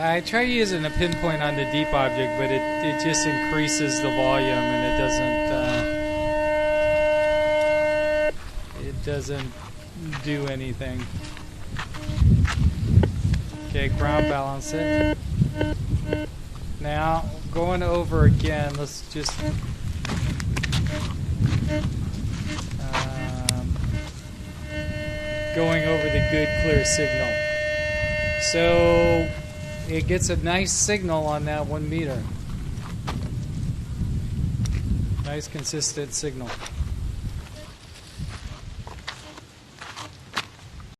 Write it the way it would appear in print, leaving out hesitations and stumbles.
I try using a pinpoint on the deep object, but it just increases the volume and it doesn't do anything. Okay, ground balance it. Now going over again, let's just going over the good clear signal. So it gets a nice signal on that 1 meter. Nice consistent signal.